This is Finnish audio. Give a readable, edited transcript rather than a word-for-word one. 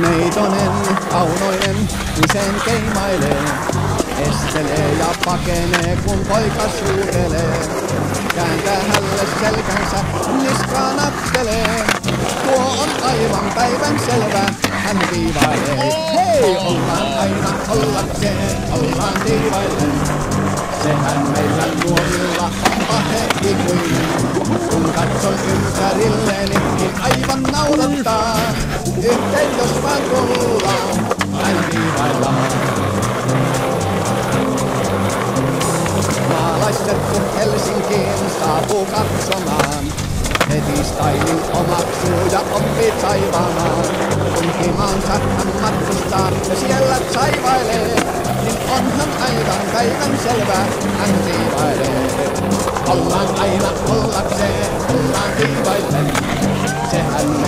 Neitonen, kaunoinen, usein keimailee. Estelee ja pakenee, kun poika suutelee. Kääntää hälle selkänsä, niskaa nappelee. Tuo on aivan päivän selvä, hän viivailee. Hei, ollaan aina ollakseen, ollaan viivailleen. Sehän meillä nuorilla on pahe ikuinen. Kun katson ympärilleni, niin aivan naurattaa. Yhteen jos vaan tullaan, aina viivaillaan. Maalaistettu Helsinkiin saapuu katsomaan. Heti stylin omaksuu ja oppii saivaamaan. Kun himaansa hän matkustaa ja siellä saivailee, niin onhan aivan päivän selvä, hän viivailee. Ollaan aina ollakseen, ollaan viivaillen. Sehän